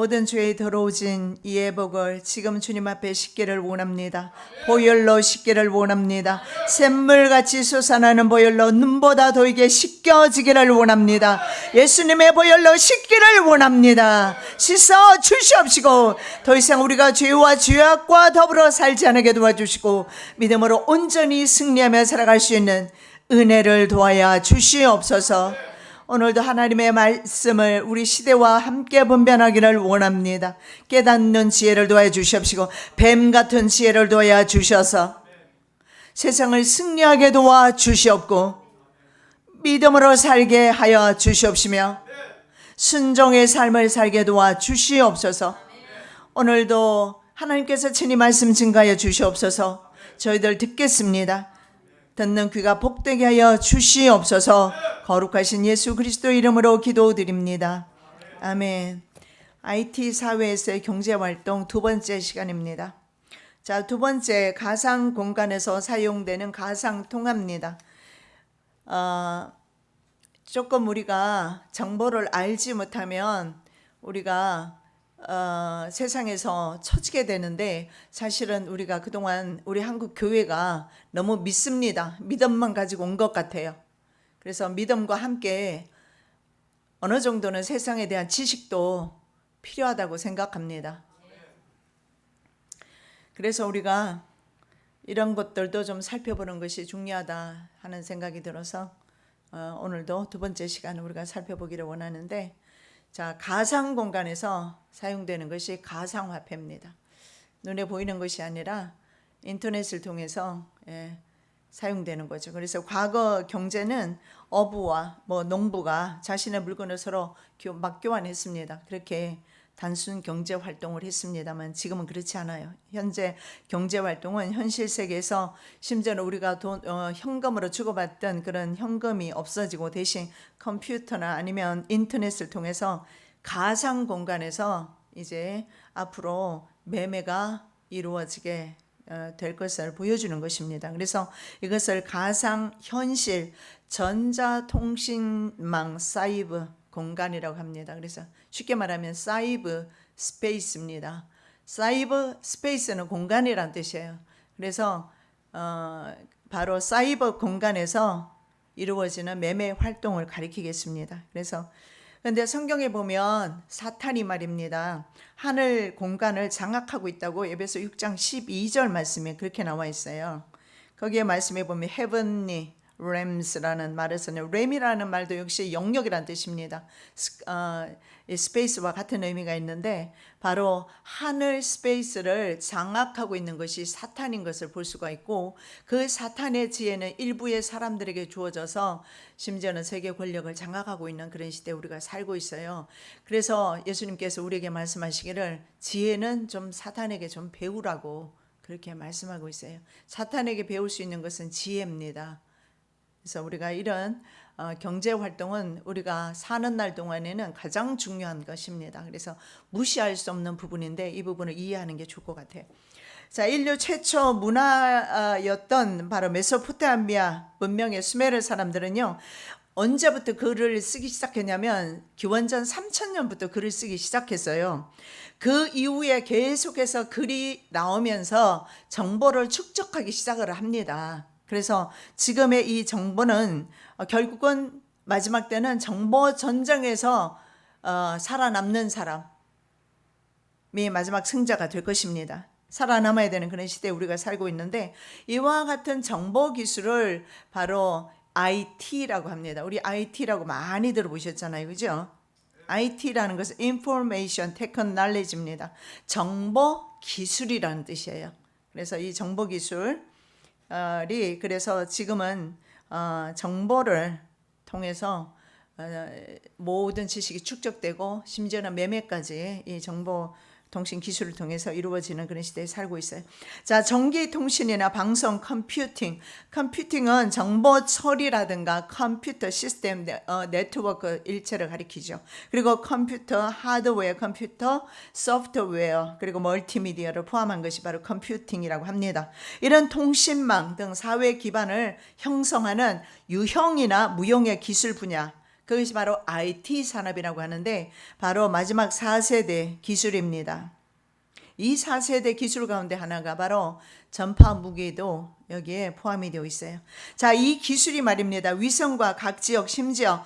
모든 죄에 더러워진 이의 복을 지금 주님 앞에 씻기를 원합니다. 보혈로 씻기를 원합니다. 샘물같이 솟아나는 보혈로 눈보다 더이게 씻겨지기를 원합니다. 예수님의 보혈로 씻기를 원합니다. 씻어 주시옵시고 더 이상 우리가 죄와 죄악과 더불어 살지 않게 도와주시고 믿음으로 온전히 승리하며 살아갈 수 있는 은혜를 도하여 주시옵소서. 오늘도 하나님의 말씀을 우리 시대와 함께 분별하기를 원합니다. 깨닫는 지혜를 도와여 주시옵시고 뱀 같은 지혜를 도와여 주셔서 세상을 승리하게 도와 주시옵고 믿음으로 살게 하여 주시옵시며 순종의 삶을 살게 도와 주시옵소서. 오늘도 하나님께서 친히 말씀 증가하여 주시옵소서. 저희들 듣겠습니다. 듣는 귀가 복되게 하여 주시옵소서. 거룩하신 예수 그리스도 이름으로 기도드립니다. 아멘. IT 사회에서의 경제활동 두 번째 시간입니다. 자, 두 번째, 가상 공간에서 사용되는 가상 통화입니다. 조금 우리가 정보를 알지 못하면 우리가 세상에서 처지게 되는데, 사실은 우리가 그동안 우리 한국 교회가 너무 믿습니다. 믿음만 가지고 온 것 같아요. 그래서 믿음과 함께 어느 정도는 세상에 대한 지식도 필요하다고 생각합니다. 그래서 우리가 이런 것들도 좀 살펴보는 것이 중요하다 하는 생각이 들어서 오늘도 두 번째 시간을 우리가 살펴보기를 원하는데, 자, 가상 공간에서 사용되는 것이 가상화폐입니다. 눈에 보이는 것이 아니라 인터넷을 통해서 사용되는 거죠. 그래서 과거 경제는 어부와 농부가 자신의 물건을 서로 막 교환했습니다. 그렇게 단순 경제 활동을 했습니다만 지금은 그렇지 않아요. 현재 경제 활동은 현실 세계에서 심지어는 우리가 현금으로 주고받던 그런 현금이 없어지고 대신 컴퓨터나 아니면 인터넷을 통해서 가상 공간에서 이제 앞으로 매매가 이루어지게 될 것을 보여주는 것입니다. 그래서 이것을 가상 현실 전자통신망 사이버 공간이라고 합니다. 그래서 쉽게 말하면 사이버 스페이스입니다. 사이버 스페이스는 공간이란 뜻이에요. 그래서 바로 사이버 공간에서 이루어지는 매매 활동을 가리키겠습니다. 그런데 성경에 보면 사탄이 말입니다, 하늘 공간을 장악하고 있다고 에베소 6장 12절 말씀에 그렇게 나와 있어요. 거기에 말씀에 보면 heavenly realms라는 말을 쓰는, realm이라는 말도 역시 영역이란 뜻입니다. 스페이스와 같은 의미가 있는데 바로 하늘 스페이스를 장악하고 있는 것이 사탄인 것을 볼 수가 있고, 그 사탄의 지혜는 일부의 사람들에게 주어져서 심지어는 세계 권력을 장악하고 있는 그런 시대에 우리가 살고 있어요. 그래서 예수님께서 우리에게 말씀하시기를 지혜는 좀 사탄에게 좀 배우라고 그렇게 말씀하고 있어요. 사탄에게 배울 수 있는 것은 지혜입니다. 그래서 우리가 이런 경제 활동은 우리가 사는 날 동안에는 가장 중요한 것입니다. 그래서 무시할 수 없는 부분인데 이 부분을 이해하는 게 좋을 것 같아요. 자, 인류 최초 문화였던 바로 메소포타미아 문명의 수메르 사람들은요, 언제부터 글을 쓰기 시작했냐면 기원전 3000년부터 글을 쓰기 시작했어요. 그 이후에 계속해서 글이 나오면서 정보를 축적하기 시작을 합니다. 그래서 지금의 이 정보는 결국은 마지막 때는 정보 전쟁에서 살아남는 사람이 마지막 승자가 될 것입니다. 살아남아야 되는 그런 시대에 우리가 살고 있는데, 이와 같은 정보 기술을 바로 IT라고 합니다. 우리 IT라고 많이 들어보셨잖아요, 그죠? IT라는 것은 Information Technology입니다. 정보 기술이라는 뜻이에요. 그래서 이 정보 기술 그래서 지금은 정보를 통해서 모든 지식이 축적되고 심지어는 매매까지 이 정보 통신 기술을 통해서 이루어지는 그런 시대에 살고 있어요. 자, 전기통신이나 방송, 컴퓨팅은 정보 처리라든가 컴퓨터 시스템, 네트워크 일체를 가리키죠. 그리고 컴퓨터 하드웨어, 컴퓨터 소프트웨어, 그리고 멀티미디어를 포함한 것이 바로 컴퓨팅이라고 합니다. 이런 통신망 등 사회 기반을 형성하는 유형이나 무형의 기술 분야, 그것이 바로 IT 산업이라고 하는데 바로 마지막 4세대 기술입니다. 이 4세대 기술 가운데 하나가 바로 전파 무기도 여기에 포함이 되어 있어요. 자, 이 기술이 말입니다. 위성과 각 지역 심지어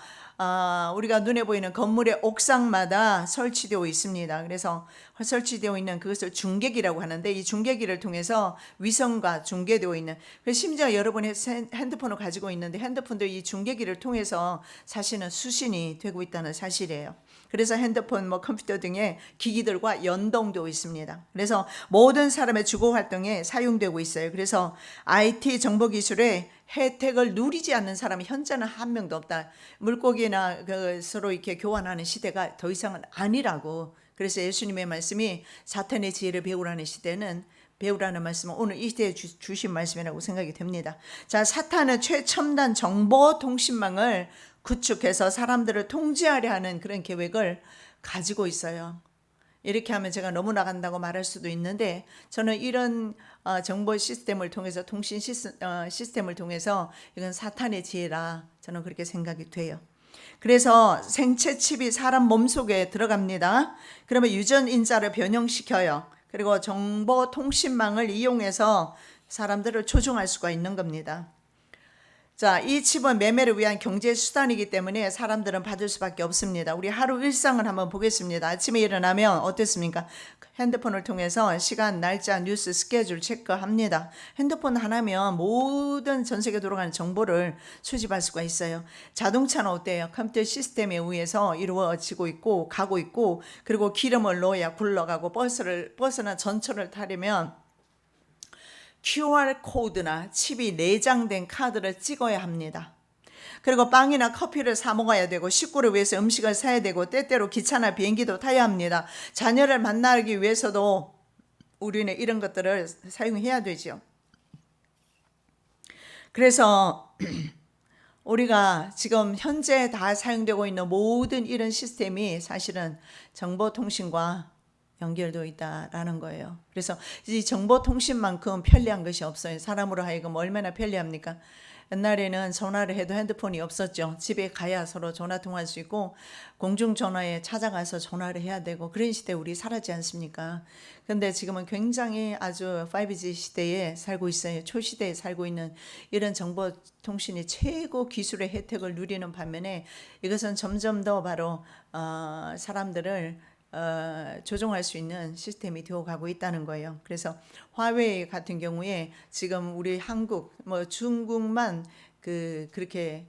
우리가 눈에 보이는 건물의 옥상마다 설치되어 있습니다. 그래서 설치되어 있는 그것을 중계기라고 하는데 이 중계기를 통해서 위성과 중계되어 있는 심지어 여러분이 핸드폰을 가지고 있는데 핸드폰도 이 중계기를 통해서 사실은 수신이 되고 있다는 사실이에요. 그래서 핸드폰, 컴퓨터 등의 기기들과 연동되어 있습니다. 그래서 모든 사람의 주거 활동에 사용되고 있어요. 그래서 IT 정보기술의 혜택을 누리지 않는 사람이 현재는 한 명도 없다. 물고기나 서로 이렇게 교환하는 시대가 더 이상은 아니라고. 그래서 예수님의 말씀이 사탄의 지혜를 배우라는 시대는 배우라는 말씀은 오늘 이 시대에 주신 말씀이라고 생각이 됩니다. 자, 사탄은 최첨단 정보통신망을 구축해서 사람들을 통제하려 하는 그런 계획을 가지고 있어요. 이렇게 하면 제가 너무 나간다고 말할 수도 있는데 저는 이런 정보 시스템을 통해서 통신 시스템을 통해서 이건 사탄의 지혜라 저는 그렇게 생각이 돼요. 그래서 생체 칩이 사람 몸속에 들어갑니다. 그러면 유전인자를 변형시켜요. 그리고 정보통신망을 이용해서 사람들을 조종할 수가 있는 겁니다. 자, 이 칩은 매매를 위한 경제 수단이기 때문에 사람들은 받을 수밖에 없습니다. 우리 하루 일상을 한번 보겠습니다. 아침에 일어나면 어땠습니까? 핸드폰을 통해서 시간, 날짜, 뉴스, 스케줄 체크합니다. 핸드폰 하나면 모든 전 세계 돌아가는 정보를 수집할 수가 있어요. 자동차는 어때요? 컴퓨터 시스템에 의해서 이루어지고 있고 가고 있고 그리고 기름을 넣어야 굴러가고 버스나 전철을 타려면 QR 코드나 칩이 내장된 카드를 찍어야 합니다. 그리고 빵이나 커피를 사 먹어야 되고 식구를 위해서 음식을 사야 되고 때때로 기차나 비행기도 타야 합니다. 자녀를 만나기 위해서도 우리는 이런 것들을 사용해야 되죠. 그래서 우리가 지금 현재 다 사용되고 있는 모든 이런 시스템이 사실은 정보통신과 연결되어 있다라는 거예요. 그래서 이 정보통신만큼 편리한 것이 없어요. 사람으로 하여금 얼마나 편리합니까? 옛날에는 전화를 해도 핸드폰이 없었죠. 집에 가야 서로 전화 통화할 수 있고 공중전화에 찾아가서 전화를 해야 되고 그런 시대에 우리 살았지 않습니까? 근데 지금은 굉장히 아주 5G 시대에 살고 있어요. 초시대에 살고 있는 이런 정보통신이 최고 기술의 혜택을 누리는 반면에 이것은 점점 더 바로 사람들을 조종할 수 있는 시스템이 되어가고 있다는 거예요. 그래서 화웨이 같은 경우에 지금 우리 한국, 중국만 그렇게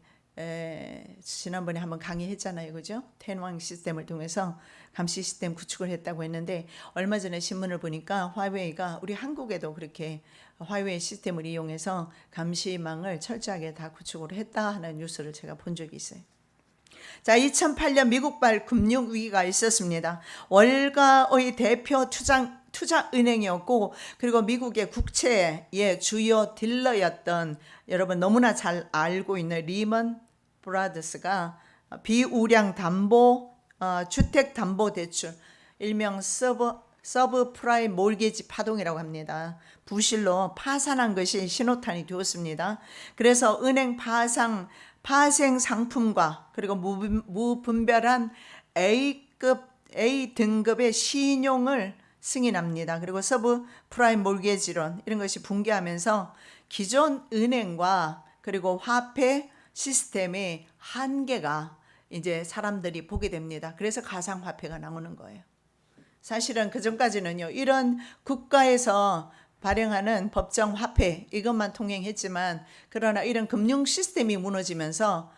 지난번에 한번 강의했잖아요, 그죠? 텐왕 시스템을 통해서 감시 시스템 구축을 했다고 했는데 얼마 전에 신문을 보니까 화웨이가 우리 한국에도 그렇게 화웨이 시스템을 이용해서 감시망을 철저하게 다 구축을 했다 하는 뉴스를 제가 본 적이 있어요. 자, 2008년 미국발 금융위기가 있었습니다. 월가의 대표 투자은행이었고 그리고 미국의 국채의 주요 딜러였던 여러분 너무나 잘 알고 있는 리먼 브라더스가 비우량 담보 주택담보대출 일명 서브프라임 몰게지 파동이라고 합니다. 부실로 파산한 것이 신호탄이 되었습니다. 그래서 은행 파생 상품과 그리고 무분별한 A 등급의 신용을 승인합니다. 그리고 서브프라임 몰게지론 이런 것이 붕괴하면서 기존 은행과 그리고 화폐 시스템의 한계가 이제 사람들이 보게 됩니다. 그래서 가상화폐가 나오는 거예요. 사실은 그 전까지는요, 이런 국가에서 발행하는 법정 화폐 이것만 통행했지만 그러나 이런 금융 시스템이 무너지면서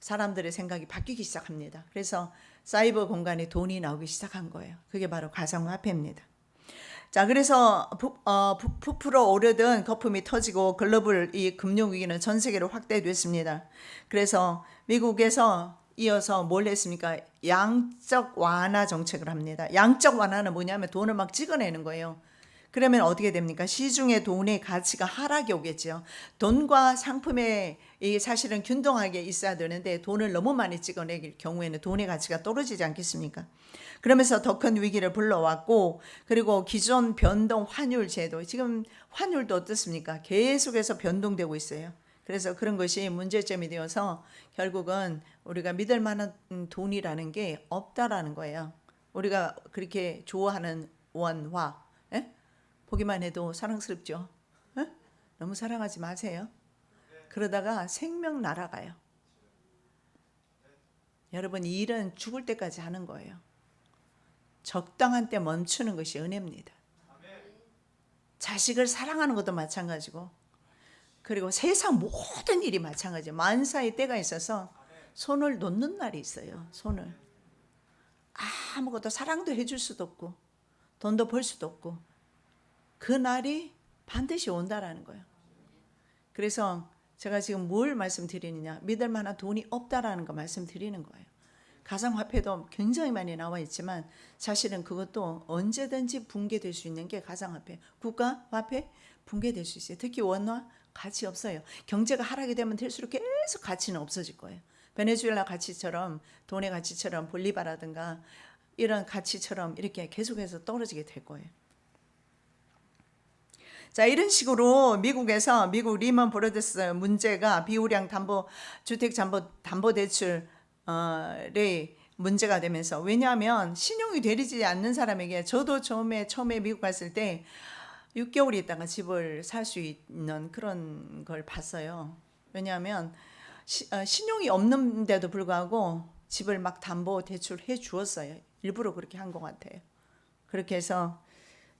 사람들의 생각이 바뀌기 시작합니다. 그래서 사이버 공간에 돈이 나오기 시작한 거예요. 그게 바로 가상화폐입니다. 자, 그래서 부풀어 오르던 거품이 터지고 글로벌 이 금융위기는 전 세계로 확대됐습니다. 그래서 미국에서 이어서 뭘 했습니까? 양적 완화 정책을 합니다. 양적 완화는 뭐냐면 돈을 막 찍어내는 거예요. 그러면 어떻게 됩니까? 시중의 돈의 가치가 하락이 오겠죠. 돈과 상품의 이 사실은 균등하게 있어야 되는데 돈을 너무 많이 찍어내길 경우에는 돈의 가치가 떨어지지 않겠습니까? 그러면서 더 큰 위기를 불러왔고 그리고 기존 변동 환율 제도 지금 환율도 어떻습니까? 계속해서 변동되고 있어요. 그래서 그런 것이 문제점이 되어서 결국은 우리가 믿을 만한 돈이라는 게 없다라는 거예요. 우리가 그렇게 좋아하는 원화, 예? 보기만 해도 사랑스럽죠. 예? 너무 사랑하지 마세요. 그러다가 생명 날아가요. 여러분, 이 일은 죽을 때까지 하는 거예요. 적당한 때 멈추는 것이 은혜입니다. 자식을 사랑하는 것도 마찬가지고, 그리고 세상 모든 일이 마찬가지예요. 만사의 때가 있어서 손을 놓는 날이 있어요. 손을. 아무것도 사랑도 해줄 수도 없고 돈도 벌 수도 없고, 그 날이 반드시 온다라는 거예요. 그래서 제가 지금 뭘 말씀드리느냐, 믿을 만한 돈이 없다라는 거 말씀드리는 거예요. 가상화폐도 굉장히 많이 나와 있지만 사실은 그것도 언제든지 붕괴될 수 있는 게 가상화폐, 국가화폐 붕괴될 수 있어요. 특히 원화 가치 없어요. 경제가 하락이 되면 될수록 계속 가치는 없어질 거예요. 베네수엘라 가치처럼, 돈의 가치처럼, 볼리바라든가 이런 가치처럼 이렇게 계속해서 떨어지게 될 거예요. 자, 이런 식으로 미국에서 미국 리먼 브러더스 문제가 비우량 주택 담보 대출이 문제가 되면서, 왜냐하면 신용이 되지 않는 사람에게, 저도 처음에 미국 갔을 때 6개월 있다가 집을 살 수 있는 그런 걸 봤어요. 왜냐하면 신용이 없는데도 불구하고 집을 막 담보 대출해 주었어요. 일부러 그렇게 한 것 같아요. 그렇게 해서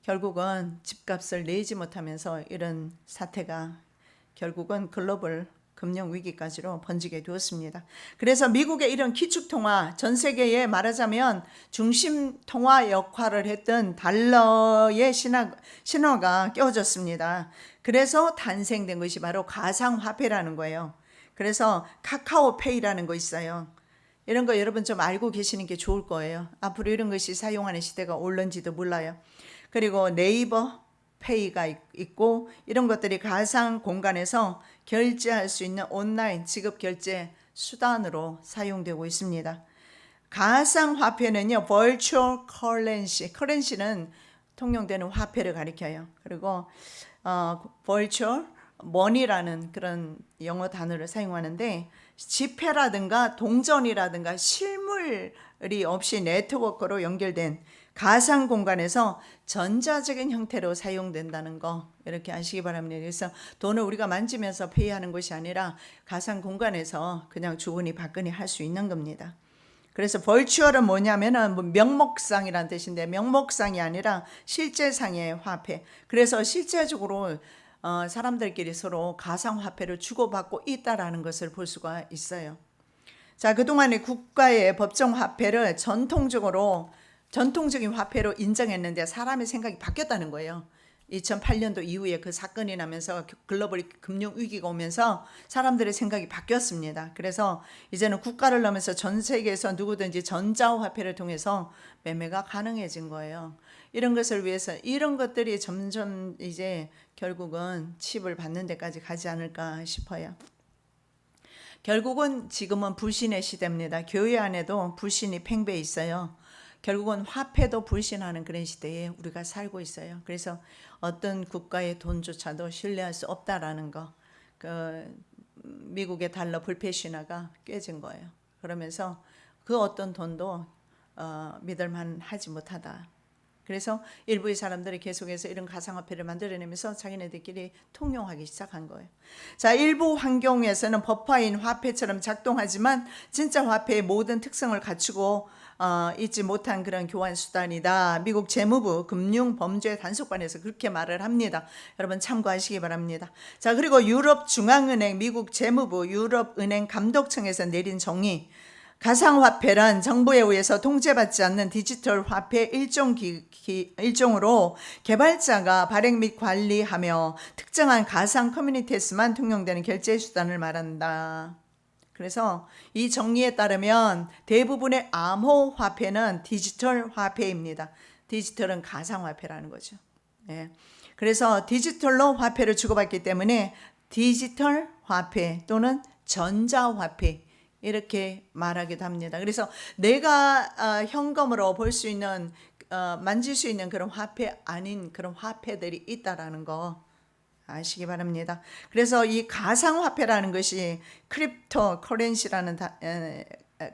결국은 집값을 내지 못하면서 이런 사태가 결국은 글로벌 금융 위기까지로 번지게 되었습니다. 그래서 미국의 이런 기축통화, 전 세계에 말하자면 중심 통화 역할을 했던 달러의 신화가 깨어졌습니다. 그래서 탄생된 것이 바로 가상화폐라는 거예요. 그래서 카카오페이라는 거 있어요. 이런 거 여러분 좀 알고 계시는 게 좋을 거예요. 앞으로 이런 것이 사용하는 시대가 올는지도 몰라요. 그리고 네이버 페이가 있고, 이런 것들이 가상 공간에서 결제할 수 있는 온라인 지급 결제 수단으로 사용되고 있습니다. 가상 화폐는요, virtual currency, 커런시는 통용되는 화폐를 가리켜요. 그리고 virtual money라는 그런 영어 단어를 사용하는데, 지폐라든가 동전이라든가 실물이 없이 네트워크로 연결된 가상 공간에서 전자적인 형태로 사용된다는 거, 이렇게 아시기 바랍니다. 그래서 돈을 우리가 만지면서 페이하는 것이 아니라 가상 공간에서 그냥 주거니 받거니 할 수 있는 겁니다. 그래서 벌추얼은 뭐냐면은 명목상이라는 뜻인데, 명목상이 아니라 실제상의 화폐. 그래서 실제적으로 사람들끼리 서로 가상화폐를 주고받고 있다라는 것을 볼 수가 있어요. 자, 그동안에 국가의 법정화폐를 전통적인 화폐로 인정했는데 사람의 생각이 바뀌었다는 거예요. 2008년도 이후에 그 사건이 나면서 글로벌 금융 위기가 오면서 사람들의 생각이 바뀌었습니다. 그래서 이제는 국가를 넘어서 전 세계에서 누구든지 전자화폐를 통해서 매매가 가능해진 거예요. 이런 것을 위해서 이런 것들이 점점 이제 결국은 칩을 받는 데까지 가지 않을까 싶어요. 결국은 지금은 불신의 시대입니다. 교회 안에도 불신이 팽배해 있어요. 결국은 화폐도 불신하는 그런 시대에 우리가 살고 있어요. 그래서 어떤 국가의 돈조차도 신뢰할 수 없다라는 거, 미국의 달러 불패 신화가 깨진 거예요. 그러면서 그 어떤 돈도 믿을 만하지 못하다. 그래서 일부의 사람들이 계속해서 이런 가상화폐를 만들어내면서 자기네들끼리 통용하기 시작한 거예요. 자, 일부 환경에서는 법화인 화폐처럼 작동하지만 진짜 화폐의 모든 특성을 갖추고 있지 못한 그런 교환 수단이다. 미국 재무부 금융범죄 단속반에서 그렇게 말을 합니다. 여러분 참고하시기 바랍니다. 자, 그리고 유럽 중앙은행, 미국 재무부, 유럽은행 감독청에서 내린 정의, 가상화폐란 정부에 의해서 통제받지 않는 디지털 화폐 일종으로 개발자가 발행 및 관리하며 특정한 가상 커뮤니티에서만 통용되는 결제 수단을 말한다. 그래서 이 정리에 따르면 대부분의 암호화폐는 디지털 화폐입니다. 디지털은 가상화폐라는 거죠. 네. 그래서 디지털로 화폐를 주고받기 때문에 디지털 화폐 또는 전자화폐 이렇게 말하기도 합니다. 그래서 내가 현금으로 볼 수 있는 만질 수 있는 그런 화폐 아닌 그런 화폐들이 있다라는 거 아시기 바랍니다. 그래서 이 가상화폐라는 것이 크립토 커런시라는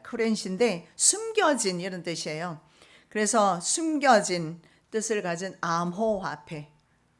커런시인데 숨겨진 이런 뜻이에요. 그래서 숨겨진 뜻을 가진 암호화폐,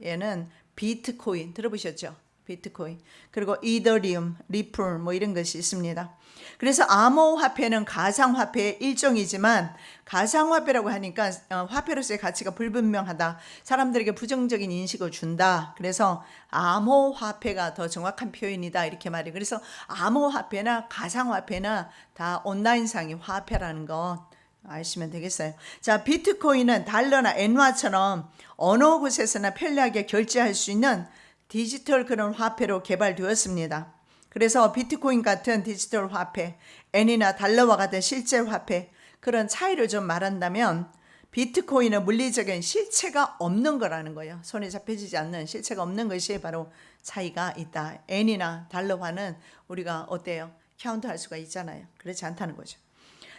얘는 비트코인 들어보셨죠? 비트코인, 그리고 이더리움, 리플 뭐 이런 것이 있습니다. 그래서 암호화폐는 가상화폐의 일종이지만 가상화폐라고 하니까 화폐로서의 가치가 불분명하다, 사람들에게 부정적인 인식을 준다, 그래서 암호화폐가 더 정확한 표현이다 이렇게 말해요. 그래서 암호화폐나 가상화폐나 다 온라인상의 화폐라는 것 아시면 되겠어요. 자, 비트코인은 달러나 엔화처럼 어느 곳에서나 편리하게 결제할 수 있는 디지털 그런 화폐로 개발되었습니다. 그래서 비트코인 같은 디지털 화폐, 엔이나 달러와 같은 실제 화폐, 그런 차이를 좀 말한다면 비트코인은 물리적인 실체가 없는 거라는 거예요. 손에 잡혀지지 않는 실체가 없는 것이 바로 차이가 있다. 엔이나 달러화는 우리가 어때요? 카운트할 수가 있잖아요. 그렇지 않다는 거죠.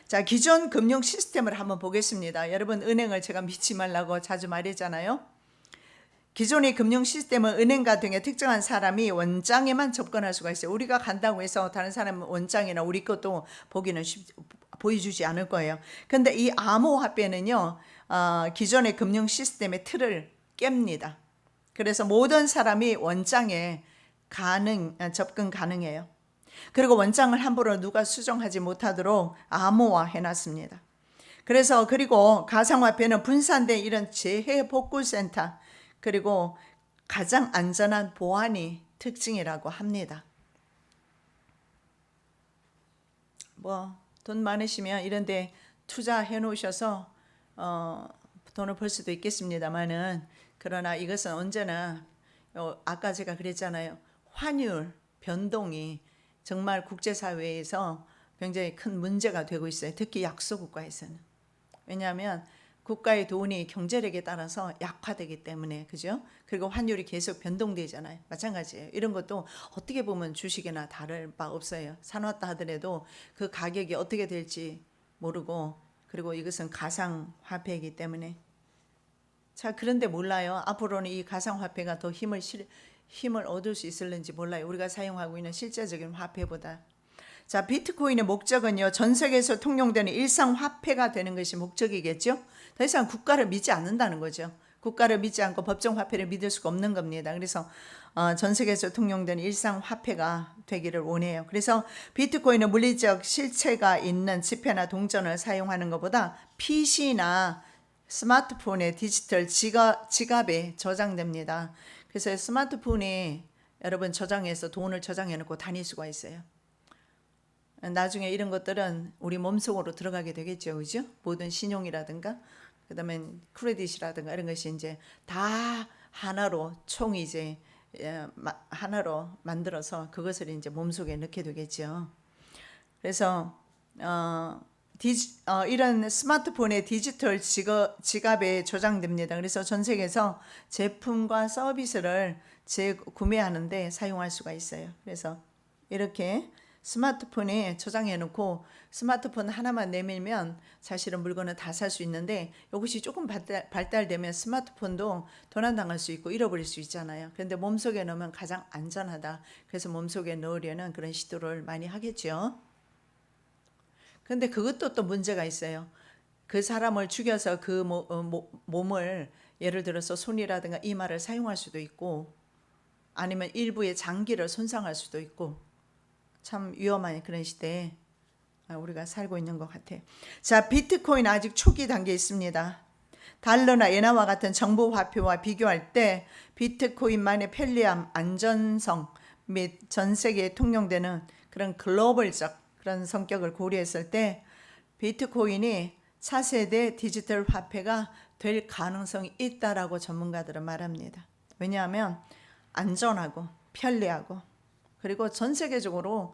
자, 기존 금융 시스템을 한번 보겠습니다. 여러분, 은행을 제가 믿지 말라고 자주 말했잖아요. 기존의 금융 시스템은 은행과 등의 특정한 사람이 원장에만 접근할 수가 있어요. 우리가 간다고 해서 다른 사람 원장이나 우리 것도 보여주지 않을 거예요. 근데 이 암호화폐는요, 기존의 금융 시스템의 틀을 깹니다. 그래서 모든 사람이 원장에 접근 가능해요. 그리고 원장을 함부로 누가 수정하지 못하도록 암호화 해놨습니다. 그리고 가상화폐는 분산된 이런 재해복구센터, 그리고 가장 안전한 보안이 특징이라고 합니다. 뭐 돈 많으시면 이런 데 투자해 놓으셔서 돈을 벌 수도 있겠습니다만은, 그러나 이것은 언제나 아까 제가 그랬잖아요. 환율 변동이 정말 국제사회에서 굉장히 큰 문제가 되고 있어요. 특히 약소국가에서는. 왜냐하면 국가의 돈이 경제력에 따라서 약화되기 때문에, 그죠? 그리고 환율이 계속 변동되잖아요. 마찬가지예요. 이런 것도 어떻게 보면 주식이나 다를 바 없어요. 사놓았다 하더라도 그 가격이 어떻게 될지 모르고, 그리고 이것은 가상화폐이기 때문에. 자, 그런데 몰라요. 앞으로는 이 가상화폐가 더 힘을 얻을 수 있을는지 몰라요. 우리가 사용하고 있는 실제적인 화폐보다. 자, 비트코인의 목적은요, 전 세계에서 통용되는 일상 화폐가 되는 것이 목적이겠죠. 더 이상 국가를 믿지 않는다는 거죠. 국가를 믿지 않고 법정 화폐를 믿을 수가 없는 겁니다. 그래서 전 세계에서 통용되는 일상 화폐가 되기를 원해요. 그래서 비트코인은 물리적 실체가 있는 지폐나 동전을 사용하는 것보다 PC나 스마트폰의 디지털 지갑에 저장됩니다. 그래서 스마트폰에 여러분 저장해서 돈을 저장해 놓고 다닐 수가 있어요. 나중에 이런 것들은 우리 몸속으로 들어가게 되겠죠, 그죠? 모든 신용이라든가, 그다음에 크레딧이라든가 이런 것이 이제 다 하나로 이제 하나로 만들어서 그것을 이제 몸속에 넣게 되겠죠. 그래서 이런 스마트폰의 디지털 지갑에 저장됩니다. 그래서 전 세계에서 제품과 서비스를 구매하는데 사용할 수가 있어요. 그래서 이렇게 스마트폰에 저장해 놓고 스마트폰 하나만 내밀면 사실은 물건을 다 살 수 있는데, 이것이 조금 발달되면 스마트폰도 도난당할 수 있고 잃어버릴 수 있잖아요. 그런데 몸속에 넣으면 가장 안전하다. 그래서 몸속에 넣으려는 그런 시도를 많이 하겠죠. 그런데 그것도 또 문제가 있어요. 그 사람을 죽여서 그 몸을 예를 들어서 손이라든가 이마를 사용할 수도 있고, 아니면 일부의 장기를 손상할 수도 있고, 참 위험한 그런 시대에 우리가 살고 있는 것 같아요. 자, 비트코인 아직 초기 단계에 있습니다. 달러나 엔화와 같은 정보 화폐와 비교할 때 비트코인만의 편리함, 안전성 및 전 세계에 통용되는 그런 글로벌적 그런 성격을 고려했을 때 비트코인이 차세대 디지털 화폐가 될 가능성이 있다라고 전문가들은 말합니다. 왜냐하면 안전하고 편리하고, 그리고 전 세계적으로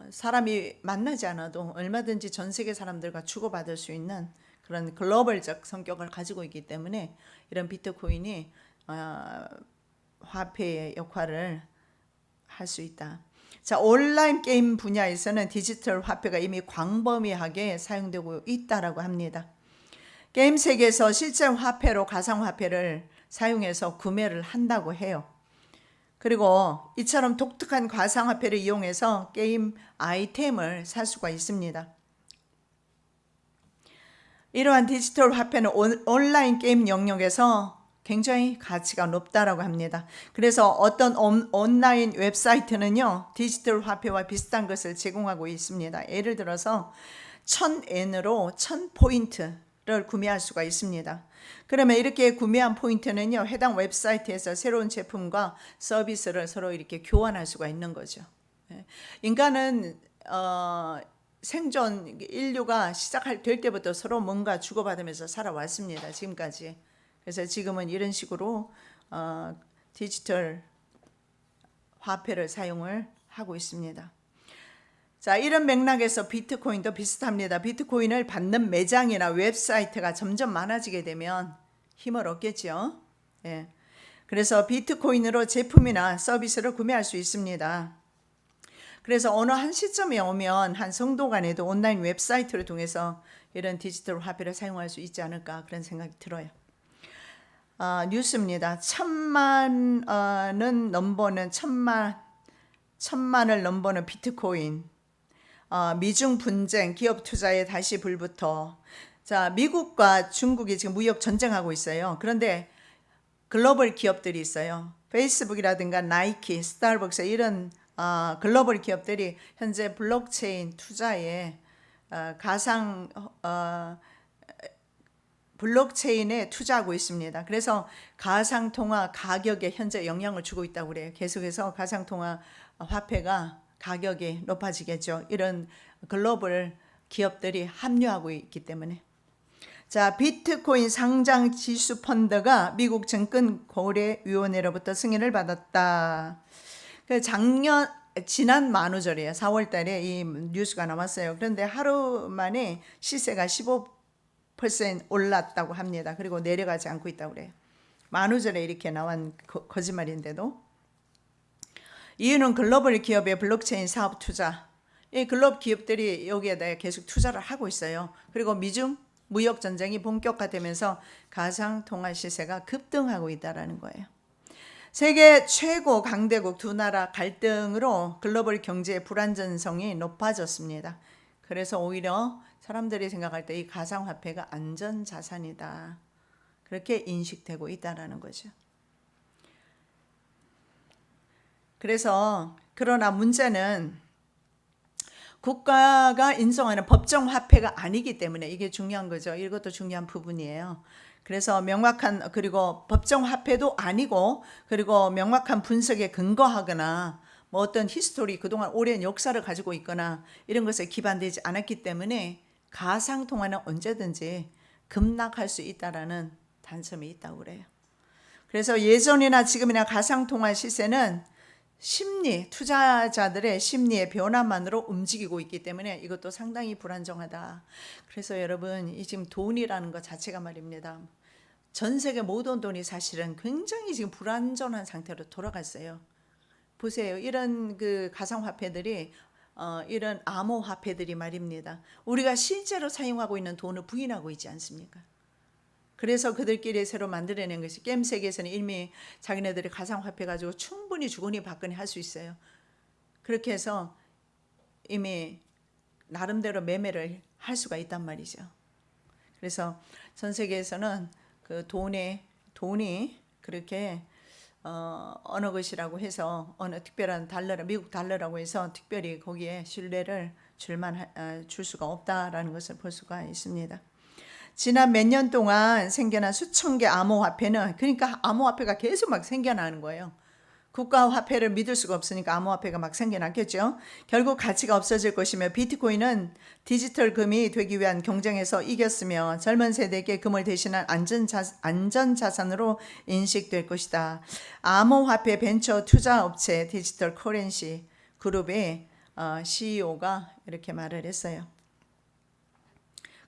사람이 만나지 않아도 얼마든지 전 세계 사람들과 주고받을 수 있는 그런 글로벌적 성격을 가지고 있기 때문에 이런 비트코인이 화폐의 역할을 할 수 있다. 자, 온라인 게임 분야에서는 디지털 화폐가 이미 광범위하게 사용되고 있다라고 합니다. 게임 세계에서 실제 화폐로 가상화폐를 사용해서 구매를 한다고 해요. 그리고 이처럼 독특한 가상화폐를 이용해서 게임 아이템을 살 수가 있습니다. 이러한 디지털 화폐는 온라인 게임 영역에서 굉장히 가치가 높다라고 합니다. 그래서 어떤 온라인 웹사이트는요, 디지털 화폐와 비슷한 것을 제공하고 있습니다. 예를 들어서 1000엔으로 1000포인트를 구매할 수가 있습니다. 그러면 이렇게 구매한 포인트는요, 해당 웹사이트에서 새로운 제품과 서비스를 서로 이렇게 교환할 수가 있는 거죠. 인간은 생존 인류가 될 때부터 서로 뭔가 주고받으면서 살아왔습니다. 지금까지. 그래서 지금은 이런 식으로 디지털 화폐를 사용을 하고 있습니다. 자, 이런 맥락에서 비트코인도 비슷합니다. 비트코인을 받는 매장이나 웹사이트가 점점 많아지게 되면 힘을 얻겠죠. 예. 그래서 비트코인으로 제품이나 서비스를 구매할 수 있습니다. 그래서 어느 한 시점에 오면 한 성도 간에도 온라인 웹사이트를 통해서 이런 디지털 화폐를 사용할 수 있지 않을까 그런 생각이 들어요. 뉴스입니다. 천만을 넘보는 비트코인. 미중 분쟁, 기업 투자에 다시 불붙어. 자, 미국과 중국이 지금 무역 전쟁하고 있어요. 그런데 글로벌 기업들이 있어요. 페이스북이라든가 나이키, 스타벅스 이런 글로벌 기업들이 현재 블록체인 투자에 블록체인에 투자하고 있습니다. 그래서 가상통화 가격에 현재 영향을 주고 있다고 그래요. 계속해서 가상통화 화폐가 가격이 높아지겠죠. 이런 글로벌 기업들이 합류하고 있기 때문에. 자, 비트코인 상장 지수 펀드가 미국 증권거래위원회로부터 승인을 받았다. 지난 만우절이에요. 4월 달에 이 뉴스가 나왔어요. 그런데 하루 만에 시세가 15% 올랐다고 합니다. 그리고 내려가지 않고 있다고 그래요. 만우절에 이렇게 나온 거짓말인데도. 이유는 글로벌 기업의 블록체인 사업 투자. 이 글로벌 기업들이 여기에 대해 계속 투자를 하고 있어요. 그리고 미중 무역 전쟁이 본격화되면서 가상 통화 시세가 급등하고 있다라는 거예요. 세계 최고 강대국 두 나라 갈등으로 글로벌 경제의 불안전성이 높아졌습니다. 그래서 오히려 사람들이 생각할 때 이 가상화폐가 안전자산이다. 그렇게 인식되고 있다는 거죠. 그래서 그러나 문제는 국가가 인정하는 법정 화폐가 아니기 때문에 이게 중요한 거죠. 이것도 중요한 부분이에요. 그래서 명확한 그리고 법정 화폐도 아니고 그리고 명확한 분석에 근거하거나 뭐 어떤 히스토리 그동안 오랜 역사를 가지고 있거나 이런 것에 기반되지 않았기 때문에 가상 통화는 언제든지 급락할 수 있다라는 단점이 있다고 그래요. 그래서 예전이나 지금이나 가상 통화 시세는 투자자들의 심리의 변화만으로 움직이고 있기 때문에 이것도 상당히 불안정하다. 그래서 여러분, 이 지금 돈이라는 것 자체가 말입니다. 전 세계 모든 돈이 사실은 굉장히 지금 불안정한 상태로 돌아갔어요. 보세요. 이런 그 가상화폐들이, 이런 암호화폐들이 말입니다. 우리가 실제로 사용하고 있는 돈을 부인하고 있지 않습니까? 그래서 그들끼리 새로 만들어낸 것이 게임 세계에서는 이미 자기네들이 가상화폐 가지고 충분히 주거니 받거니 할 수 있어요. 그렇게 해서 이미 나름대로 매매를 할 수가 있단 말이죠. 그래서 전 세계에서는 그 돈이 그렇게 어느 것이라고 해서 어느 특별한 달러라 미국 달러라고 해서 특별히 거기에 신뢰를 줄 수가 없다라는 것을 볼 수가 있습니다. 지난 몇 년 동안 생겨난 수천 개 암호화폐는 그러니까 암호화폐가 계속 막 생겨나는 거예요. 국가 화폐를 믿을 수가 없으니까 암호화폐가 막 생겨났겠죠. 결국 가치가 없어질 것이며 비트코인은 디지털 금이 되기 위한 경쟁에서 이겼으며 젊은 세대에게 금을 대신한 안전자산으로 인식될 것이다. 암호화폐 벤처 투자업체 디지털 커런시 그룹의 CEO가 이렇게 말을 했어요.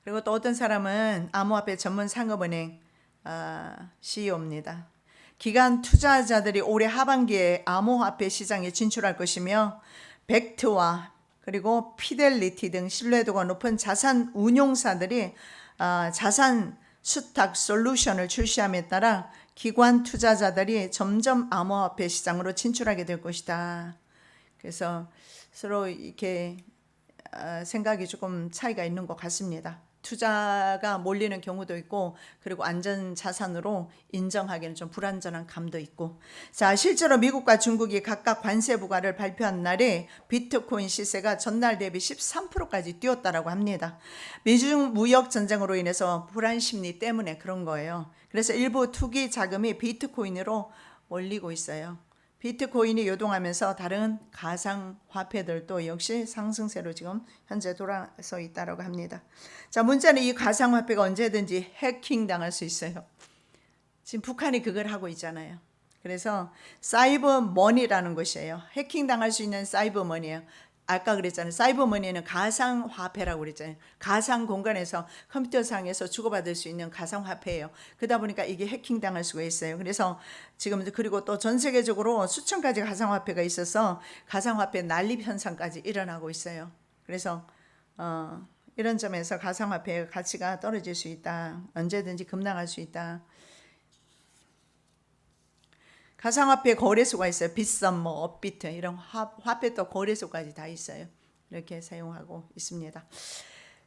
그리고 또 어떤 사람은 암호화폐 전문 상업은행 CEO입니다. 기관 투자자들이 올해 하반기에 암호화폐 시장에 진출할 것이며 벡트와 그리고 피델리티 등 신뢰도가 높은 자산 운용사들이 자산 수탁 솔루션을 출시함에 따라 기관 투자자들이 점점 암호화폐 시장으로 진출하게 될 것이다. 그래서 서로 이렇게 생각이 조금 차이가 있는 것 같습니다. 투자가 몰리는 경우도 있고, 그리고 안전 자산으로 인정하기는 좀 불안전한 감도 있고. 자, 실제로 미국과 중국이 각각 관세 부과를 발표한 날에 비트코인 시세가 전날 대비 13%까지 뛰었다라고 합니다. 미중 무역 전쟁으로 인해서 불안 심리 때문에 그런 거예요. 그래서 일부 투기 자금이 비트코인으로 몰리고 있어요. 비트코인이 요동하면서 다른 가상화폐들도 역시 상승세로 지금 현재 돌아서 있다고 합니다. 자, 문제는 이 가상화폐가 언제든지 해킹당할 수 있어요. 지금 북한이 그걸 하고 있잖아요. 그래서 사이버 머니라는 것이에요. 해킹당할 수 있는 사이버 머니예요. 아까 그랬잖아요. 사이버 머니는 가상 화폐라고 그랬잖아요. 가상 공간에서 컴퓨터상에서 주고받을 수 있는 가상 화폐예요. 그러다 보니까 이게 해킹당할 수가 있어요. 그래서 지금 그리고 또 전 세계적으로 수천 가지 가상 화폐가 있어서 가상 화폐 난립 현상까지 일어나고 있어요. 그래서 이런 점에서 가상 화폐의 가치가 떨어질 수 있다. 언제든지 급락할 수 있다. 가상화폐 거래소가 있어요. 빗썸, 업비트 이런 화폐도 거래소까지 다 있어요. 이렇게 사용하고 있습니다.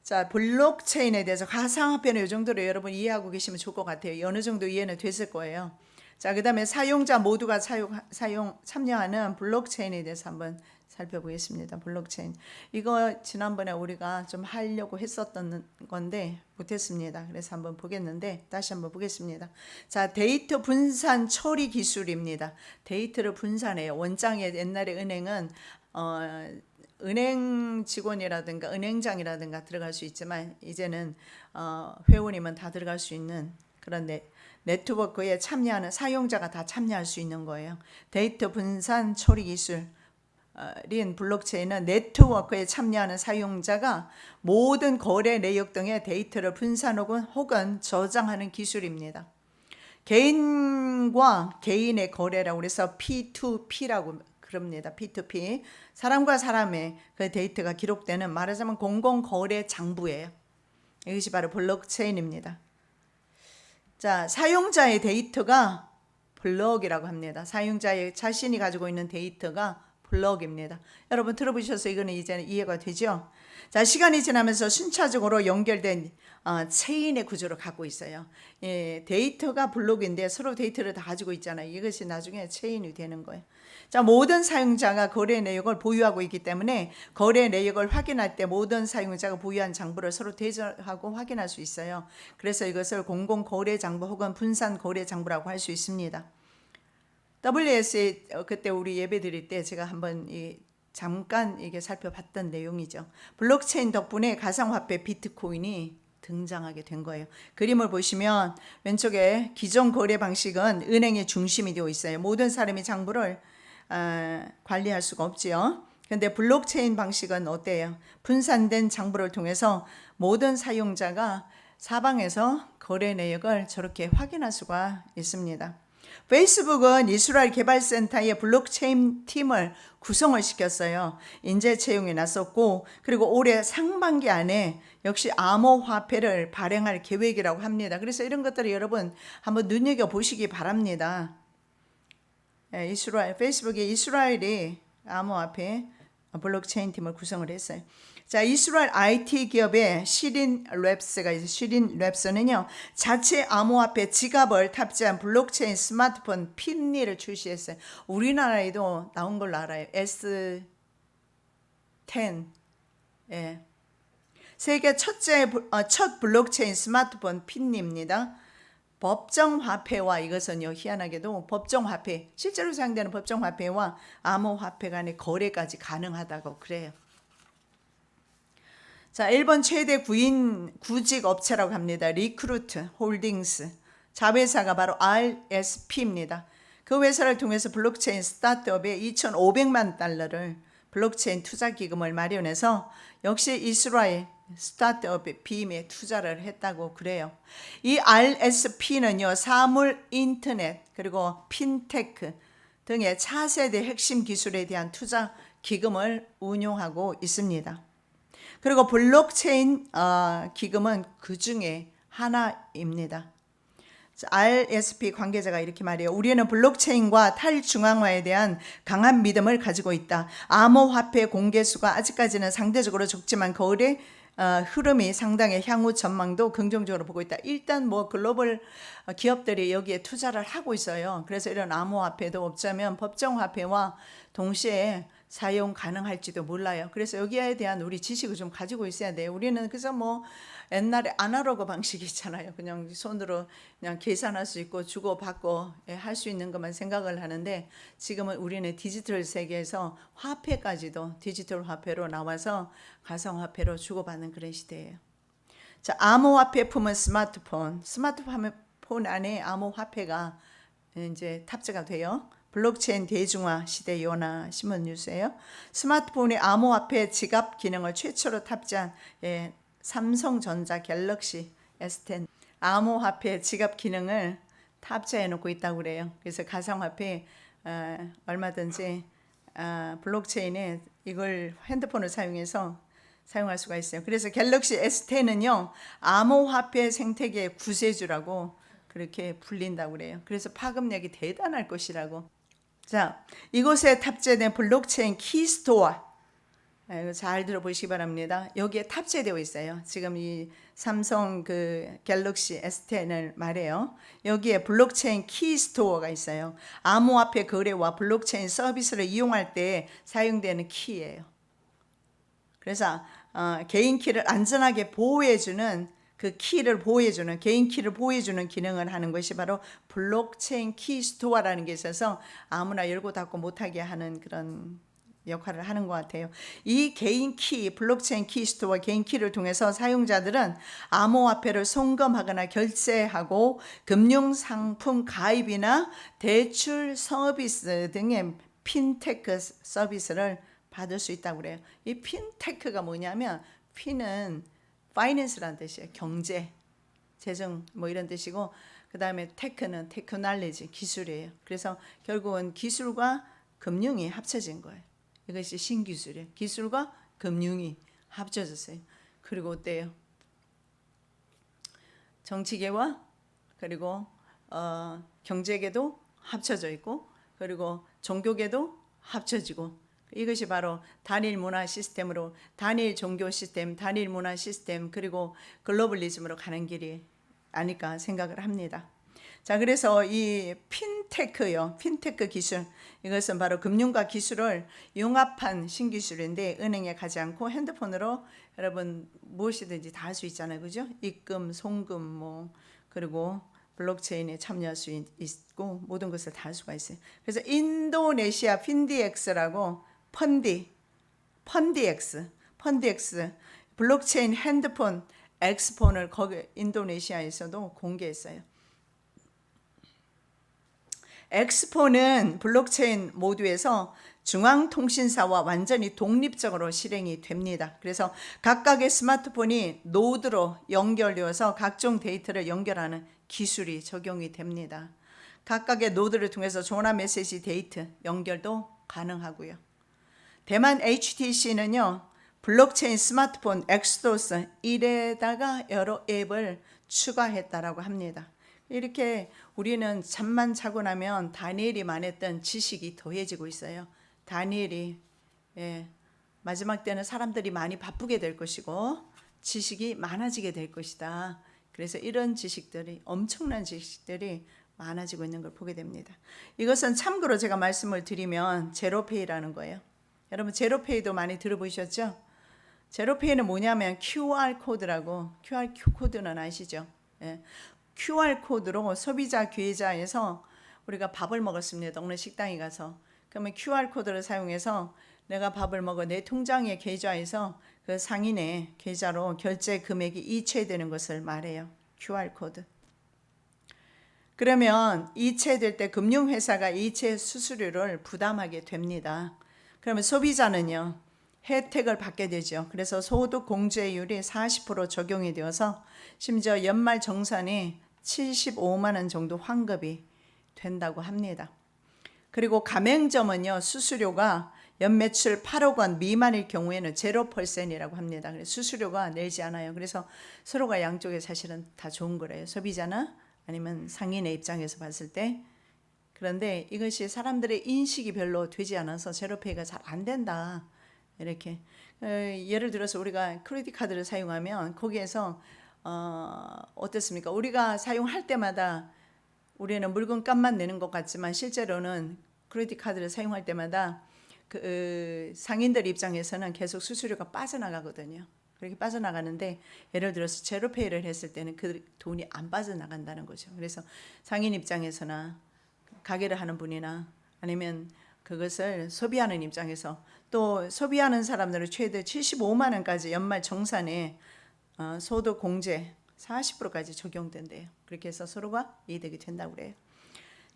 자, 블록체인에 대해서 가상화폐는 이 정도로 여러분 이해하고 계시면 좋을 것 같아요. 어느 정도 이해는 됐을 거예요. 자, 그다음에 사용자 모두가 참여하는 블록체인에 대해서 한번 살펴보겠습니다. 블록체인. 이거 지난번에 우리가 좀 하려고 했었던 건데 못했습니다. 그래서 한번 보겠는데 다시 한번 보겠습니다. 자, 데이터 분산 처리 기술입니다. 데이터를 분산해요. 원장에 옛날에 은행은 은행 직원이라든가 은행장이라든가 들어갈 수 있지만 이제는 회원이면 다 들어갈 수 있는 그런 네트워크에 참여하는 사용자가 다 참여할 수 있는 거예요. 데이터 분산 처리 기술. 블록체인은 네트워크에 참여하는 사용자가 모든 거래 내역 등의 데이터를 분산 혹은 저장하는 기술입니다. 개인과 개인의 거래라고 해서 P2P라고 그럽니다. P2P. 사람과 사람의 그 데이터가 기록되는 말하자면 공공거래 장부예요. 이것이 바로 블록체인입니다. 자, 사용자의 데이터가 블록이라고 합니다. 사용자의 자신이 가지고 있는 데이터가 블록입니다. 여러분 들어보셔서 이거는 이제는 이해가 되죠? 자, 시간이 지나면서 순차적으로 연결된 체인의 구조를 갖고 있어요. 예, 데이터가 블록인데 서로 데이터를 다 가지고 있잖아요. 이것이 나중에 체인이 되는 거예요. 자, 모든 사용자가 거래 내역을 보유하고 있기 때문에 거래 내역을 확인할 때 모든 사용자가 보유한 장부를 서로 대조하고 확인할 수 있어요. 그래서 이것을 공공 거래 장부 혹은 분산 거래 장부라고 할 수 있습니다. WS에 그때 우리 예배 드릴 때 제가 한번 잠깐 이게 살펴봤던 내용이죠. 블록체인 덕분에 가상화폐 비트코인이 등장하게 된 거예요. 그림을 보시면 왼쪽에 기존 거래 방식은 은행의 중심이 되어 있어요. 모든 사람이 장부를 관리할 수가 없지요. 그런데 블록체인 방식은 어때요? 분산된 장부를 통해서 모든 사용자가 사방에서 거래 내역을 저렇게 확인할 수가 있습니다. 페이스북은 이스라엘 개발센터의 블록체인 팀을 구성을 시켰어요. 인재 채용에 나섰고 그리고 올해 상반기 안에 역시 암호화폐를 발행할 계획이라고 합니다. 그래서 이런 것들을 여러분 한번 눈여겨보시기 바랍니다. 페이스북이 이스라엘이 암호화폐 블록체인 팀을 구성을 했어요. 자, 이스라엘 IT 기업의 시린랩스가 있어요. 시린랩스는요, 자체 암호화폐 지갑을 탑재한 블록체인 스마트폰 핀니를 출시했어요. 우리나라에도 나온 걸로 알아요. S10. 예. 세계 첫 블록체인 스마트폰 핀니입니다. 법정화폐와 이것은요, 희한하게도 법정화폐, 실제로 사용되는 법정화폐와 암호화폐 간의 거래까지 가능하다고 그래요. 자, 일본 최대 구직 업체라고 합니다. 리크루트 홀딩스. 자회사가 바로 RSP입니다. 그 회사를 통해서 블록체인 스타트업에 2,500만 달러를 블록체인 투자 기금을 마련해서 역시 이스라엘 스타트업에 비임에 투자를 했다고 그래요. 이 RSP는요, 사물, 인터넷, 그리고 핀테크 등의 차세대 핵심 기술에 대한 투자 기금을 운용하고 있습니다. 그리고 블록체인 기금은 그 중에 하나입니다. RSP 관계자가 이렇게 말해요. 우리는 블록체인과 탈중앙화에 대한 강한 믿음을 가지고 있다. 암호화폐 공개수가 아직까지는 상대적으로 적지만 거울의 흐름이 상당히 향후 전망도 긍정적으로 보고 있다. 일단 뭐 글로벌 기업들이 여기에 투자를 하고 있어요. 그래서 이런 암호화폐도 없자면 법정화폐와 동시에 사용 가능할지도 몰라요. 그래서 여기에 대한 우리 지식을 좀 가지고 있어야 돼요. 우리는 그래서 뭐 옛날에 아날로그 방식이 있잖아요. 그냥 손으로 그냥 계산할 수 있고 주고 받고 할 수 있는 것만 생각을 하는데 지금은 우리는 디지털 세계에서 화폐까지도 디지털 화폐로 나와서 가상화폐로 주고받는 그런 시대예요. 자, 암호화폐 품은 스마트폰 안에 암호화폐가 이제 탑재가 돼요. 블록체인 대중화 시대 요나 신문 뉴스예요. 스마트폰의 암호화폐 지갑 기능을 최초로 탑재한 삼성전자 갤럭시 S10 암호화폐 지갑 기능을 탑재해 놓고 있다고 그래요. 그래서 가상화폐 얼마든지 블록체인에 이걸 핸드폰을 사용해서 사용할 수가 있어요. 그래서 갤럭시 S10은요 암호화폐 생태계의 구세주라고 그렇게 불린다고 그래요. 그래서 파급력이 대단할 것이라고. 자, 이곳에 탑재된 블록체인 키스토어 이거 잘 들어보시기 바랍니다. 여기에 탑재되어 있어요. 지금 이 삼성 그 갤럭시 S10을 말해요. 여기에 블록체인 키스토어가 있어요. 암호화폐 거래와 블록체인 서비스를 이용할 때 사용되는 키예요. 그래서 개인 키를 안전하게 보호해주는 그 키를 보호해주는 개인 키를 보호해주는 기능을 하는 것이 바로 블록체인 키 스토어라는 게 있어서 아무나 열고 닫고 못하게 하는 그런 역할을 하는 것 같아요. 이 개인 키, 블록체인 키 스토어 개인 키를 통해서 사용자들은 암호화폐를 송금하거나 결제하고 금융상품 가입이나 대출 서비스 등의 핀테크 서비스를 받을 수 있다고 그래요. 이 핀테크가 뭐냐면 핀은 파이낸스라는 뜻이에요. 경제, 재정 뭐 이런 뜻이고 그 다음에 테크는 테크놀로지 기술이에요. 그래서 결국은 기술과 금융이 합쳐진 거예요. 이것이 신기술이에요. 기술과 금융이 합쳐졌어요. 그리고 어때요? 정치계와 그리고 경제계도 합쳐져 있고 그리고 종교계도 합쳐지고 이것이 바로 단일 문화 시스템으로 단일 종교 시스템, 단일 문화 시스템 그리고 글로벌리즘으로 가는 길이 아닐까 생각을 합니다. 자, 그래서 이 핀테크요. 핀테크 기술. 이것은 바로 금융과 기술을 융합한 신기술인데 은행에 가지 않고 핸드폰으로 여러분 무엇이든지 다 할 수 있잖아요. 그죠? 입금, 송금 뭐 그리고 블록체인에 참여할 수 있고 모든 것을 다 할 수가 있어요. 그래서 인도네시아 핀디엑스라고 펀디엑스 블록체인 핸드폰 엑스폰을 거기 인도네시아에서도 공개했어요. 엑스폰은 블록체인 모두에서 중앙통신사와 완전히 독립적으로 실행이 됩니다. 그래서 각각의 스마트폰이 노드로 연결되어서 각종 데이터를 연결하는 기술이 적용이 됩니다. 각각의 노드를 통해서 전화 메시지 데이터 연결도 가능하고요. 대만 HTC는요. 블록체인 스마트폰 엑스도스 1에다가 여러 앱을 추가했다라고 합니다. 이렇게 우리는 잠만 자고 나면 다니엘이 말했던 지식이 더해지고 있어요. 다니엘이 마지막 때는 사람들이 많이 바쁘게 될 것이고 지식이 많아지게 될 것이다. 그래서 이런 지식들이 엄청난 지식들이 많아지고 있는 걸 보게 됩니다. 이것은 참고로 제가 말씀을 드리면 제로페이라는 거예요. 여러분 제로페이도 많이 들어보셨죠? 제로페이는 뭐냐면 QR 코드라고 QR 코드는 아시죠? QR 코드로 소비자 계좌에서 우리가 밥을 먹었습니다. 어느 식당에 가서 그러면 QR 코드를 사용해서 내가 밥을 먹어 내 통장의 계좌에서 그 상인의 계좌로 결제 금액이 이체되는 것을 말해요. QR 코드. 그러면 이체될 때 금융회사가 이체 수수료를 부담하게 됩니다. 그러면 소비자는요 혜택을 받게 되죠. 그래서 소득 공제율이 40% 적용이 되어서 심지어 연말 정산이 75만 원 정도 환급이 된다고 합니다. 그리고 가맹점은요 수수료가 연매출 8억 원 미만일 경우에는 0%이라고 합니다. 그래서 수수료가 내지 않아요. 그래서 서로가 양쪽에 사실은 다 좋은 거래요. 소비자나 아니면 상인의 입장에서 봤을 때. 그런데 이것이 사람들의 인식이 별로 되지 않아서 제로페이가 잘 안 된다. 이렇게 예를 들어서 우리가 크레딧 카드를 사용하면 거기에서 어떻습니까? 우리가 사용할 때마다 우리는 물건값만 내는 것 같지만 실제로는 크레딧 카드를 사용할 때마다 그 상인들 입장에서는 계속 수수료가 빠져나가거든요. 그렇게 빠져나가는데 예를 들어서 제로페이를 했을 때는 그 돈이 안 빠져나간다는 거죠. 그래서 상인 입장에서나 가게를 하는 분이나 아니면 그것을 소비하는 입장에서 또 소비하는 사람들은 최대 75만 원까지 연말 정산에 소득 공제 40%까지 적용된대요. 그렇게 해서 서로가 이득이 된다고 그래요.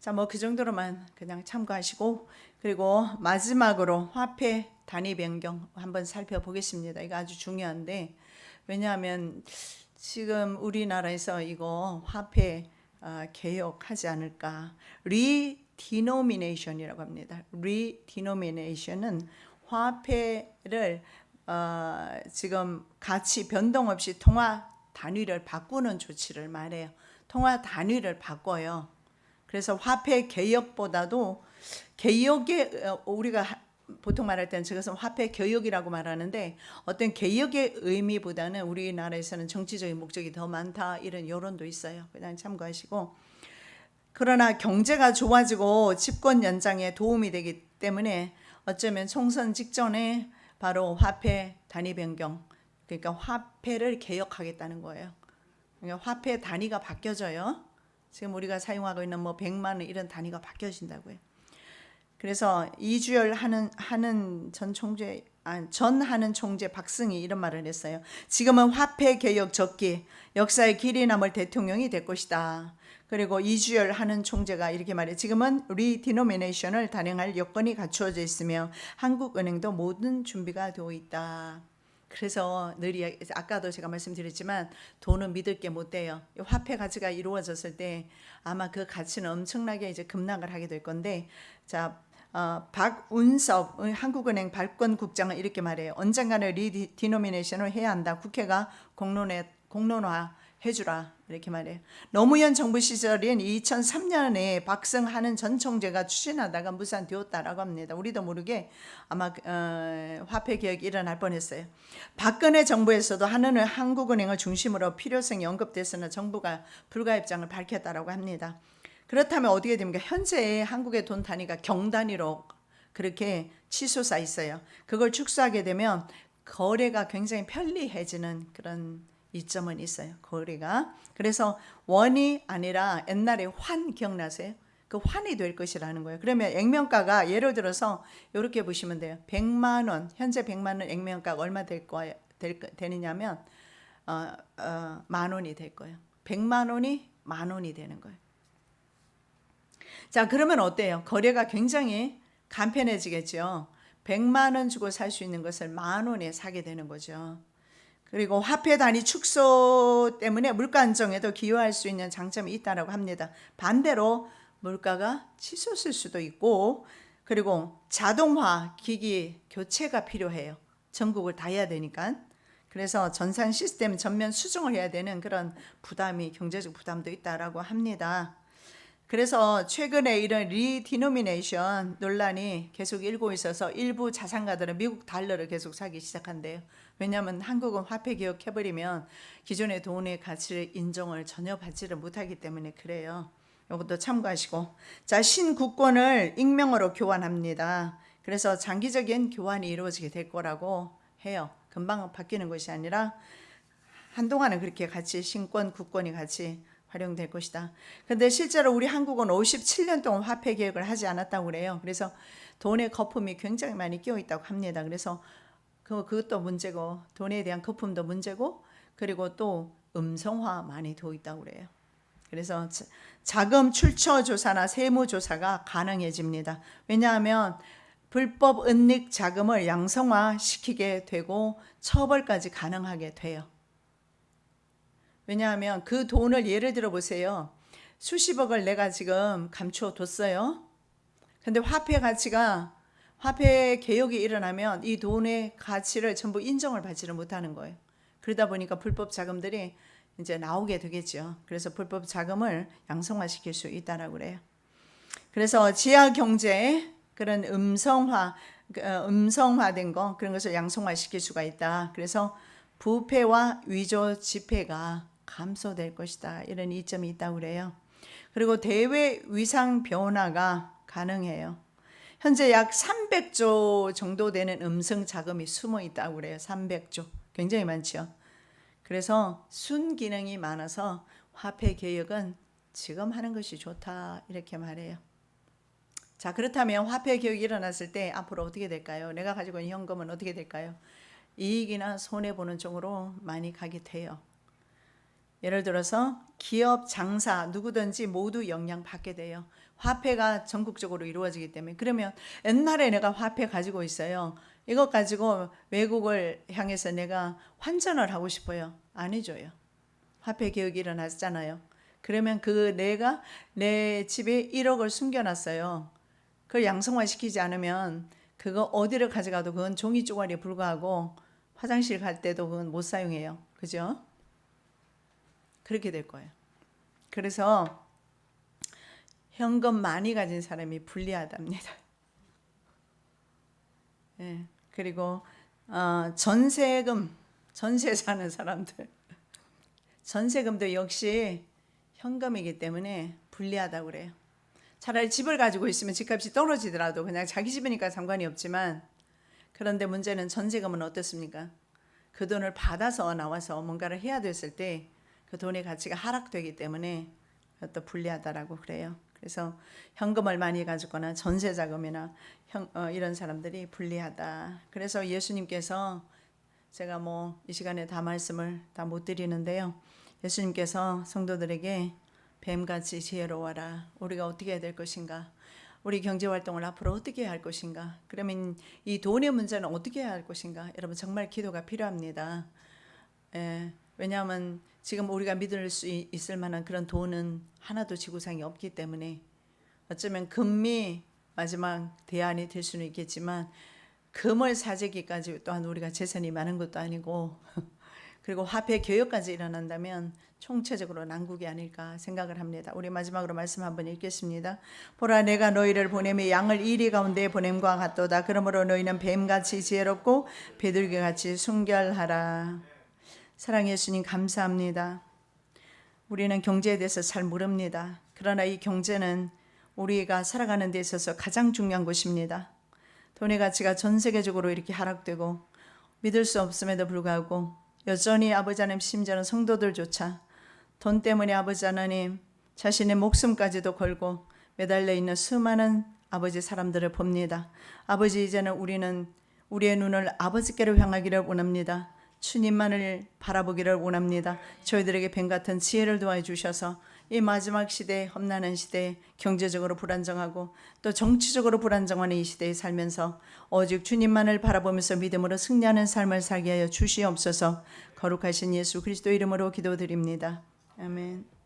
자, 뭐 그 정도로만 그냥 참고하시고, 그리고 마지막으로 화폐 단위 변경 한번 살펴보겠습니다. 이거 아주 중요한데, 왜냐하면 지금 우리나라에서 이거 화폐 개혁하지 않을까. 리디노미네이션이라고 합니다. 리디노미네이션은 화폐를 지금 가치 변동 없이 통화 단위를 바꾸는 조치를 말해요. 통화 단위를 바꿔요. 그래서 화폐 개혁보다도 개혁에 우리가 보통 말할 때는 저것은 화폐 개혁이라고 말하는데 어떤 개혁의 의미보다는 우리나라에서는 정치적인 목적이 더 많다 이런 여론도 있어요. 그냥 참고하시고, 그러나 경제가 좋아지고 집권 연장에 도움이 되기 때문에 어쩌면 총선 직전에 바로 화폐 단위 변경, 그러니까 화폐를 개혁하겠다는 거예요. 그러니까 화폐 단위가 바뀌어져요. 지금 우리가 사용하고 있는 뭐 100만 원 이런 단위가 바뀌어진다고요. 그래서 이주열 하는 전 총재 박승희 이런 말을 했어요. 지금은 화폐 개혁 적기, 역사의 길이 남을 대통령이 될 것이다. 그리고 이주열 하는 총재가 이렇게 말해요. 지금은 리디노미네이션을 단행할 여건이 갖추어져 있으며 한국은행도 모든 준비가 되어 있다. 그래서 늘 아까도 제가 말씀드렸지만 돈은 믿을 게 못 돼요. 화폐 가치가 이루어졌을 때 아마 그 가치는 엄청나게 이제 급락을 하게 될 건데, 자, 박운섭 한국은행 발권국장은 이렇게 말해요. 언젠가는 리디노미네이션을 해야 한다. 국회가 공론화 해주라 이렇게 말해요. 노무현 정부 시절인 2003년에 박승하는 전 총재가 추진하다가 무산되었다라고 합니다. 우리도 모르게 아마 화폐 개혁이 일어날 뻔했어요. 박근혜 정부에서도 한국은행을 중심으로 필요성이 언급됐으나 정부가 불가 입장을 밝혔다라고 합니다. 그렇다면 어떻게 됩니까? 현재 한국의 돈 단위가 경 단위로 그렇게 치솟아 있어요. 그걸 축소하게 되면 거래가 굉장히 편리해지는 그런 이점은 있어요. 거래가. 그래서 원이 아니라 옛날에 환 기억나세요? 그 환이 될 것이라는 거예요. 그러면 액면가가 예를 들어서 이렇게 보시면 돼요. 100만 원, 현재 100만 원 액면가가 얼마 되느냐면 만 원이 될 거예요. 100만 원이 만 원이 되는 거예요. 자, 그러면 어때요? 거래가 굉장히 간편해지겠죠. 100만 원 주고 살 수 있는 것을 만 원에 사게 되는 거죠. 그리고 화폐 단위 축소 때문에 물가 안정에도 기여할 수 있는 장점이 있다고 합니다. 반대로 물가가 치솟을 수도 있고, 그리고 자동화 기기 교체가 필요해요. 전국을 다 해야 되니까. 그래서 전산 시스템 전면 수정을 해야 되는 그런 부담이, 경제적 부담도 있다고 합니다. 그래서 최근에 이런 리디노미네이션 논란이 계속 일고 있어서 일부 자산가들은 미국 달러를 계속 사기 시작한대요. 왜냐하면 한국은 화폐 개혁해버리면 기존의 돈의 가치를 인정을 전혀 받지를 못하기 때문에 그래요. 이것도 참고하시고, 자, 신국권을 익명으로 교환합니다. 그래서 장기적인 교환이 이루어지게 될 거라고 해요. 금방 바뀌는 것이 아니라 한동안은 그렇게 같이 신권, 국권이 같이 활용될 것이다. 그런데 실제로 우리 한국은 57년 동안 화폐 개혁을 하지 않았다고 그래요. 그래서 돈의 거품이 굉장히 많이 끼어 있다고 합니다. 그래서 그것도 문제고, 돈에 대한 거품도 문제고, 그리고 또 음성화 많이 되어 있다고 그래요. 그래서 자금 출처 조사나 세무 조사가 가능해집니다. 왜냐하면 불법 은닉 자금을 양성화 시키게 되고 처벌까지 가능하게 돼요. 왜냐하면 그 돈을 예를 들어 보세요. 수십억을 내가 지금 감춰 뒀어요. 근데 화폐 가치가 화폐 개혁이 일어나면 이 돈의 가치를 전부 인정을 받지를 못하는 거예요. 그러다 보니까 불법 자금들이 이제 나오게 되겠죠. 그래서 불법 자금을 양성화시킬 수 있다라고 그래요. 그래서 지하 경제 그런 음성화된 거 그런 것을 양성화시킬 수가 있다. 그래서 부패와 위조 지폐가 감소될 것이다. 이런 이점이 있다고 그래요. 그리고 대외 위상 변화가 가능해요. 현재 약 300조 정도 되는 음성 자금이 숨어 있다고 그래요. 300조. 굉장히 많죠. 그래서 순기능이 많아서 화폐 개혁은 지금 하는 것이 좋다. 이렇게 말해요. 자, 그렇다면 화폐 개혁이 일어났을 때 앞으로 어떻게 될까요? 내가 가지고 있는 현금은 어떻게 될까요? 이익이나 손해보는 쪽으로 많이 가게 돼요. 예를 들어서 기업, 장사 누구든지 모두 영향받게 돼요. 화폐가 전국적으로 이루어지기 때문에. 그러면 옛날에 내가 화폐 가지고 있어요. 이것 가지고 외국을 향해서 내가 환전을 하고 싶어요. 안 해줘요. 화폐 개혁이 일어났잖아요. 그러면 내가 내 집에 1억을 숨겨놨어요. 그걸 양성화시키지 않으면 그거 어디를 가져가도 그건 종이 쪼가리에 불과하고 화장실 갈 때도 그건 못 사용해요. 그죠? 그렇게 될 거예요. 그래서 현금 많이 가진 사람이 불리하답니다. 예, 그리고 전세금, 전세 사는 사람들, 전세금도 역시 현금이기 때문에 불리하다고 그래요. 차라리 집을 가지고 있으면 집값이 떨어지더라도 그냥 자기 집이니까 상관이 없지만, 그런데 문제는 전세금은 어떻습니까? 그 돈을 받아서 나와서 뭔가를 해야 됐을 때 그 돈의 가치가 하락되기 때문에 또 불리하다라고 그래요. 그래서 현금을 많이 가지거나 전세 자금이나 이런 사람들이 불리하다. 그래서 예수님께서, 제가 이 시간에 다 말씀을 다 못 드리는데요. 예수님께서 성도들에게 뱀같이 지혜로워라. 우리가 어떻게 해야 될 것인가? 우리 경제활동을 앞으로 어떻게 해야 할 것인가? 그러면 이 돈의 문제는 어떻게 해야 할 것인가? 여러분 정말 기도가 필요합니다. 왜냐하면 지금 우리가 믿을 수 있을 만한 그런 돈은 하나도 지구상에 없기 때문에, 어쩌면 금이 마지막 대안이 될 수는 있겠지만 금을 사재기까지 또한 우리가 재산이 많은 것도 아니고 그리고 화폐 개혁까지 일어난다면 총체적으로 난국이 아닐까 생각을 합니다. 우리 마지막으로 말씀 한번 읽겠습니다. 보라, 내가 너희를 보냄이 양을 이리 가운데 보냄과 같도다. 그러므로 너희는 뱀같이 지혜롭고 비둘기같이 순결하라. 사랑해 주님 감사합니다. 우리는 경제에 대해서 잘 모릅니다. 그러나 이 경제는 우리가 살아가는 데 있어서 가장 중요한 것입니다. 돈의 가치가 전 세계적으로 이렇게 하락되고 믿을 수 없음에도 불구하고 여전히 아버지 하나님, 심지어는 성도들조차 돈 때문에 아버지 하나님 자신의 목숨까지도 걸고 매달려 있는 수많은 아버지 사람들을 봅니다. 아버지, 이제는 우리는 우리의 눈을 아버지께로 향하기를 원합니다. 주님만을 바라보기를 원합니다. 저희들에게 뱀같은 지혜를 도와해 주셔서 이 마지막 시대에, 험난한 시대에 경제적으로 불안정하고 또 정치적으로 불안정한 이 시대에 살면서 오직 주님만을 바라보면서 믿음으로 승리하는 삶을 살게 하여 주시옵소서. 거룩하신 예수 그리스도 이름으로 기도드립니다. 아멘.